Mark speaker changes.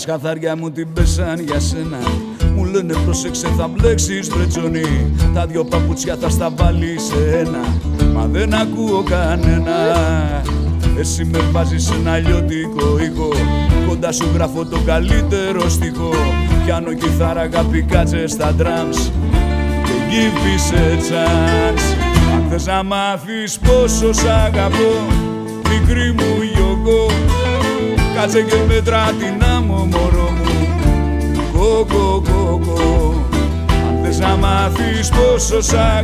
Speaker 1: σχαθάρια μου την πέσαν για σένα. Μου λένε πρόσεξε θα μπλέξεις μπρετζονί. Τα δυο παπουτσιά θα στα βάλει σε ένα. Μα δεν ακούω κανένα. Εσύ με βάζεις ένα αλλιώτικο ήχο. Κοντά σου γράφω το καλύτερο στίχο. Πιάνω κιθάρα αγάπη κάτσε στα drums. Και give peace a chance. Αν θες να μάθεις πόσο σ' αγαπώ, μικρή μου γιογό, κάτσε και μέτρα την άμμο μωρό μου. Κοκοκοκο. Αν θες να μάθεις πόσο σ' αγαπώ,